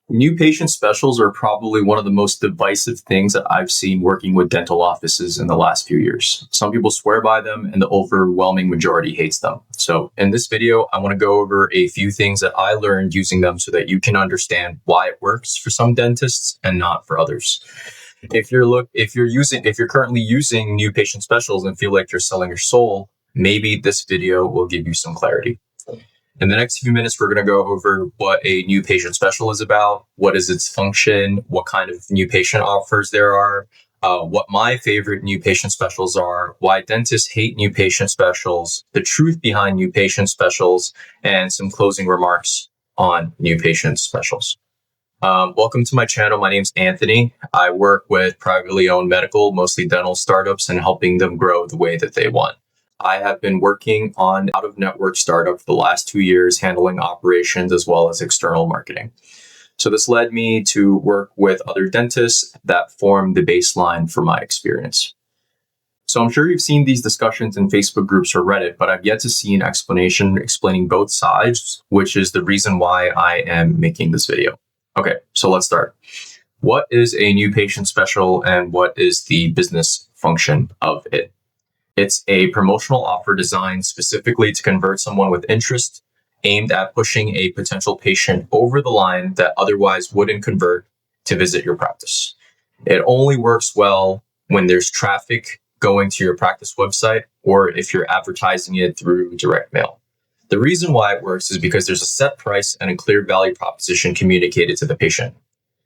New patient specials are probably one of the most divisive things that I've seen working with dental offices in the last few years. Some people swear by them, and the overwhelming majority hates them. So, in this video, I want to go over a few things that I learned using them so that you can understand why it works for some dentists and not for others. If you're currently using new patient specials and feel like you're selling your soul, maybe this video will give you some clarity. In the next few minutes, we're going to go over what a new patient special is about, what is its function, what kind of new patient offers there are, what my favorite new patient specials are, why dentists hate new patient specials, the truth behind new patient specials, and some closing remarks on new patient specials. Welcome to my channel. My name's Anthony. I work with privately owned medical, mostly dental startups, and helping them grow the way that they want. I have been working on out-of-network startup for the last 2 years, handling operations as well as external marketing. So this led me to work with other dentists that form the baseline for my experience. So I'm sure you've seen these discussions in Facebook groups or Reddit, but I've yet to see an explanation explaining both sides, which is the reason why I am making this video. Okay, so let's start. What is a new patient special and what is the business function of it? It's a promotional offer designed specifically to convert someone with interest, aimed at pushing a potential patient over the line that otherwise wouldn't convert to visit your practice. It only works well when there's traffic going to your practice website or if you're advertising it through direct mail. The reason why it works is because there's a set price and a clear value proposition communicated to the patient.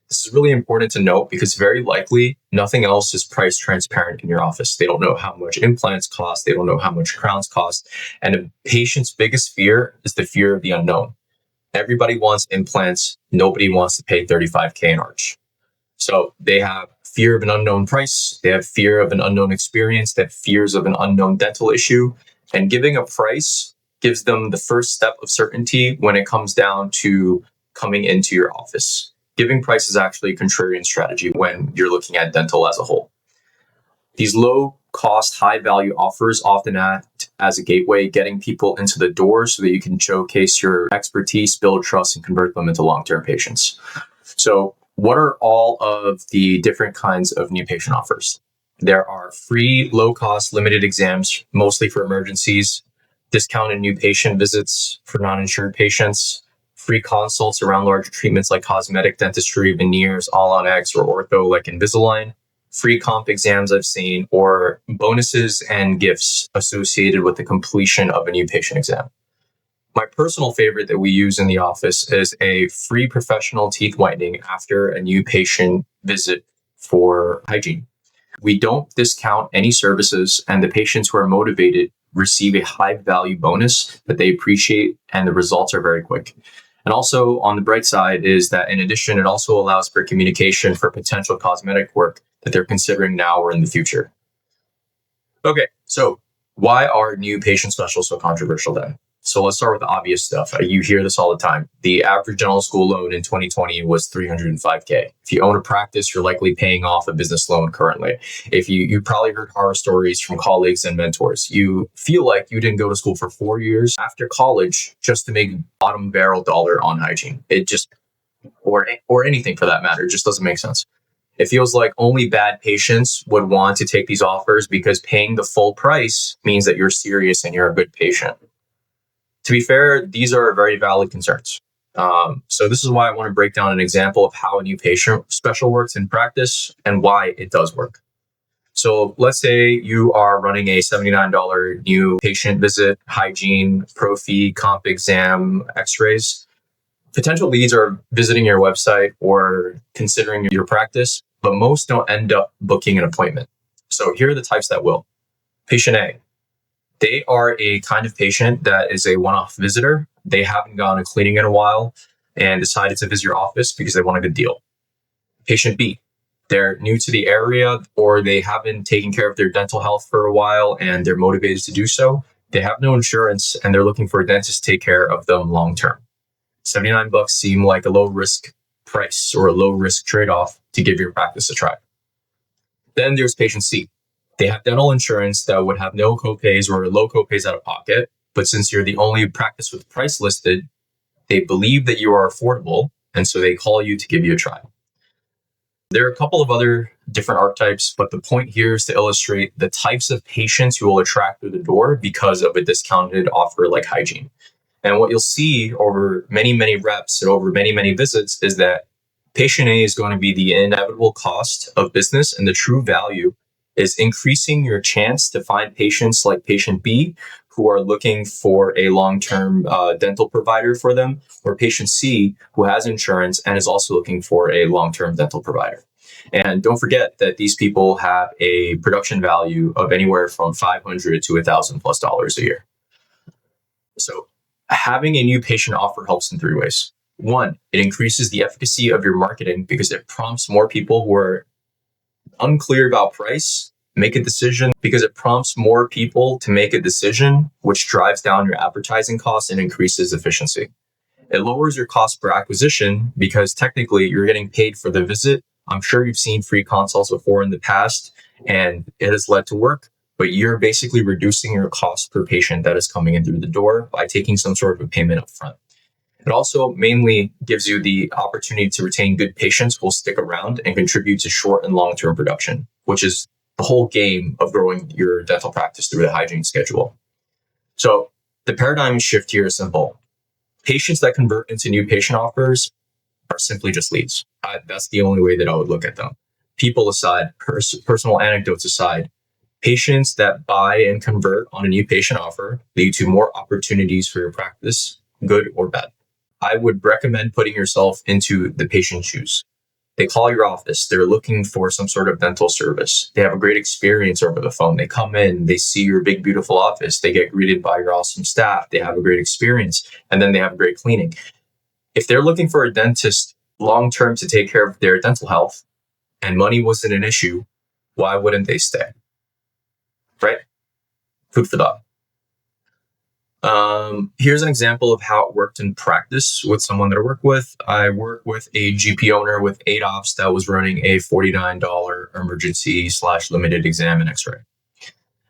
This is really important to note because very likely nothing else is price transparent in your office. They don't know how much implants cost. They don't know how much crowns cost. And a patient's biggest fear is the fear of the unknown. Everybody wants implants. Nobody wants to pay $35K an arch. So they have fear of an unknown price. They have fear of an unknown experience. They have fears of an unknown dental issue. And giving a price gives them the first step of certainty when it comes down to coming into your office. Giving price is actually a contrarian strategy when you're looking at dental as a whole. These low-cost, high-value offers often act as a gateway, getting people into the door so that you can showcase your expertise, build trust, and convert them into long-term patients. So what are all of the different kinds of new patient offers? There are free, low-cost, limited exams, mostly for emergencies, discounted new patient visits for non-insured patients, free consults around larger treatments like cosmetic dentistry, veneers, All-on-X, or ortho like Invisalign, free comp exams I've seen, or bonuses and gifts associated with the completion of a new patient exam. My personal favorite that we use in the office is a free professional teeth whitening after a new patient visit for hygiene. We don't discount any services, and the patients who are motivated receive a high value bonus that they appreciate, and the results are very quick. And also on the bright side is that in addition, it also allows for communication for potential cosmetic work that they're considering now or in the future. Okay, so why are new patient specials so controversial then? So let's start with the obvious stuff. You hear this all the time. The average dental school loan in 2020 was $305K. If you own a practice, you're likely paying off a business loan currently. If you probably heard horror stories from colleagues and mentors. You feel like you didn't go to school for 4 years after college just to make bottom barrel dollar on hygiene. It just, or anything for that matter, it just doesn't make sense. It feels like only bad patients would want to take these offers because paying the full price means that you're serious and you're a good patient. To be fair, these are very valid concerns. So this is why I want to break down an example of how a new patient special works in practice and why it does work. So let's say you are running a $79 new patient visit, hygiene, pro fee, comp exam, x-rays. Potential leads are visiting your website or considering your practice, but most don't end up booking an appointment. So here are the types that will. Patient A. They are a kind of patient that is a one-off visitor. They haven't gone to cleaning in a while and decided to visit your office because they want a good deal. Patient B, they're new to the area or they haven't taken care of their dental health for a while and they're motivated to do so. They have no insurance and they're looking for a dentist to take care of them long-term. $79 seem like a low-risk price or a low-risk trade-off to give your practice a try. Then there's patient C. They have dental insurance that would have no copays or low copays out of pocket. But since you're the only practice with price listed, they believe that you are affordable, and so they call you to give you a try. There are a couple of other different archetypes, but the point here is to illustrate the types of patients who will attract through the door because of a discounted offer like hygiene. And what you'll see over many, many reps and over many, many visits is that patient A is going to be the inevitable cost of business, and the true value is increasing your chance to find patients like patient B who are looking for a long-term dental provider for them, or patient C who has insurance and is also looking for a long-term dental provider. And don't forget that these people have a production value of anywhere from $500 to $1,000+ a year. So having a new patient offer helps in 3 ways. 1, it increases the efficacy of your marketing because it prompts more people who are unclear about price make a decision, because it prompts more people to make a decision, which drives down your advertising costs and increases efficiency. It lowers your cost per acquisition because technically you're getting paid for the visit. I'm sure you've seen free consults before in the past and it has led to work, but you're basically reducing your cost per patient that is coming in through the door by taking some sort of a payment up front. It also mainly gives you the opportunity to retain good patients who will stick around and contribute to short and long-term production, which is the whole game of growing your dental practice through the hygiene schedule. So the paradigm shift here is simple. Patients that convert into new patient offers are simply just leads. That's the only way that I would look at them. People aside, personal anecdotes aside, patients that buy and convert on a new patient offer lead to more opportunities for your practice, good or bad. I would recommend putting yourself into the patient's shoes. They call your office. They're looking for some sort of dental service. They have a great experience over the phone. They come in, they see your big, beautiful office. They get greeted by your awesome staff. They have a great experience, and then they have great cleaning. If they're looking for a dentist long-term to take care of their dental health and money wasn't an issue, why wouldn't they stay? Right? Food for thought. Here's an example of how it worked in practice with someone that I work with. I work with a GP owner with 8 ops that was running a $49 emergency/limited exam and x-ray.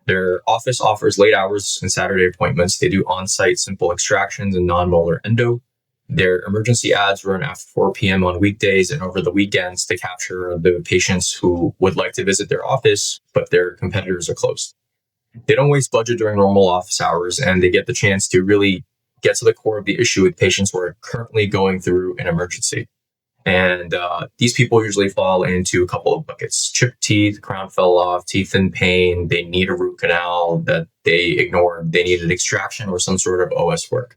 Their office offers late hours and Saturday appointments. They do on-site simple extractions and non-molar endo. Their emergency ads run after 4 p.m. on weekdays and over the weekends to capture the patients who would like to visit their office, but their competitors are closed. They don't waste budget during normal office hours, and they get the chance to really get to the core of the issue with patients who are currently going through an emergency. And these people usually fall into a couple of buckets: chipped teeth, crown fell off, teeth in pain, they need a root canal that they ignored, they need an extraction or some sort of OS work.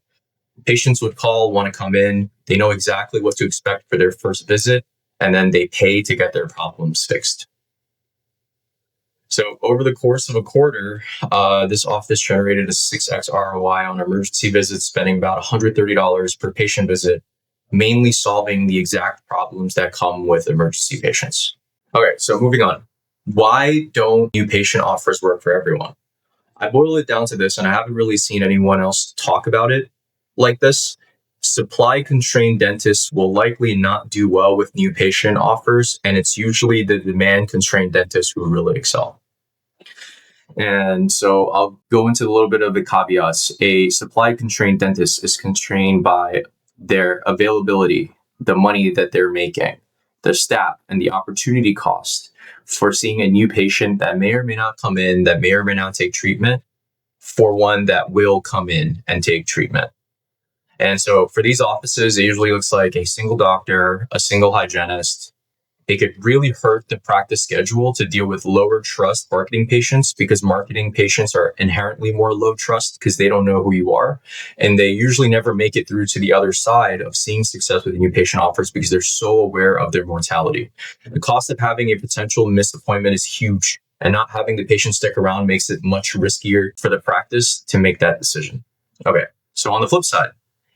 Patients would call, want to come in, they know exactly what to expect for their first visit, and then they pay to get their problems fixed. So over the course of a quarter, this office generated a 6x ROI on emergency visits, spending about $130 per patient visit, mainly solving the exact problems that come with emergency patients. Okay, so moving on. Why don't new patient offers work for everyone? I boil it down to this, and I haven't really seen anyone else talk about it like this. Supply-constrained dentists will likely not do well with new patient offers, and it's usually the demand-constrained dentists who really excel. And so I'll go into a little bit of the caveats. A supply-constrained dentist is constrained by their availability, the money that they're making, the staff, and the opportunity cost for seeing a new patient that may or may not come in, that may or may not take treatment, for one that will come in and take treatment. And so for these offices, it usually looks like a single doctor, a single hygienist. It could really hurt the practice schedule to deal with lower trust marketing patients, because marketing patients are inherently more low trust because they don't know who you are. And they usually never make it through to the other side of seeing success with new patient offers because they're so aware of their mortality. The cost of having a potential missed appointment is huge, and not having the patient stick around makes it much riskier for the practice to make that decision. Okay, so on the flip side,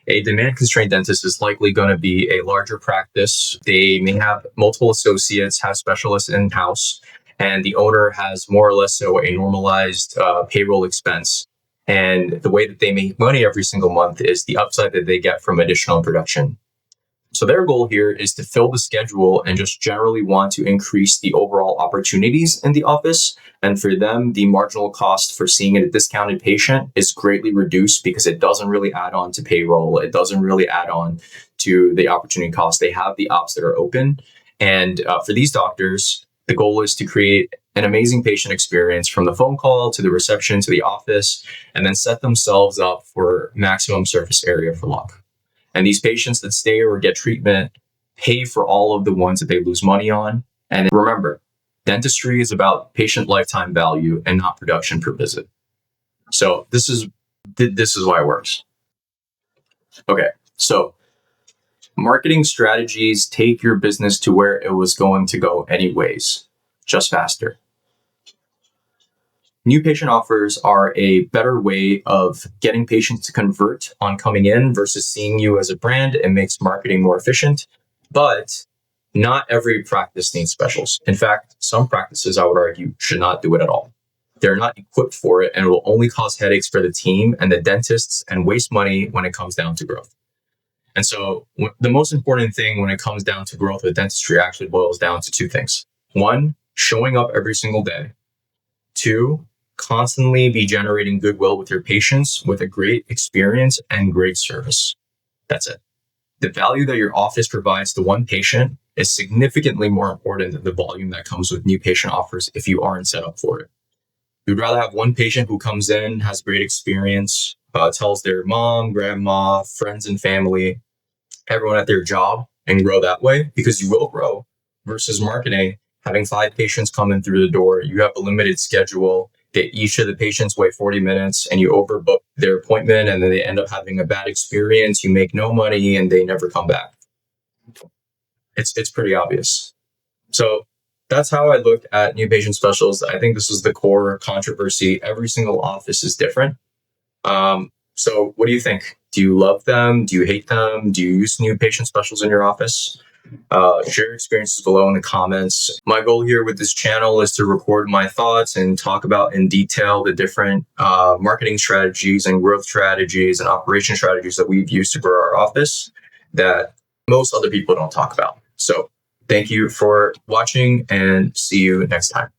a demand-constrained dentist is likely going to be a larger practice. They may have multiple associates, have specialists in-house, and the owner has more or less so a normalized payroll expense. And the way that they make money every single month is the upside that they get from additional production. So their goal here is to fill the schedule and just generally want to increase the overall opportunities in the office. And for them, the marginal cost for seeing a discounted patient is greatly reduced because it doesn't really add on to payroll. It doesn't really add on to the opportunity cost. They have the ops that are open. And for these doctors, the goal is to create an amazing patient experience from the phone call to the reception to the office, and then set themselves up for maximum surface area for luck. And these patients that stay or get treatment pay for all of the ones that they lose money on. And remember, dentistry is about patient lifetime value and not production per visit. So this is why it works. Okay, so marketing strategies take your business to where it was going to go anyways, just faster. New patient offers are a better way of getting patients to convert on coming in versus seeing you as a brand. It makes marketing more efficient, but not every practice needs specials. In fact, some practices, I would argue, should not do it at all. They're not equipped for it, and it will only cause headaches for the team and the dentists and waste money when it comes down to growth. And so the most important thing when it comes down to growth with dentistry actually boils down to two things. One, showing up every single day. Two, constantly be generating goodwill with your patients with a great experience and great service. That's it. The value that your office provides to one patient is significantly more important than the volume that comes with new patient offers if you aren't set up for it. You'd rather have one patient who comes in, has great experience, tells their mom, grandma, friends and family, everyone at their job, and grow that way, because you will grow, versus marketing, having 5 patients come in through the door. You have a limited schedule. Each of the patients wait 40 minutes and you overbook their appointment, and then they end up having a bad experience. You make no money and they never come back. It's pretty obvious. So that's how I look at new patient specials. I think this is the core controversy. Every single office is different. So what do you think? Do you love them? Do you hate them? Do you use new patient specials in your office? Share your experiences below in the comments. My goal here with this channel is to record my thoughts and talk about in detail the different marketing strategies and growth strategies and operation strategies that we've used to grow our office that most other people don't talk about. So thank you for watching, and see you next time.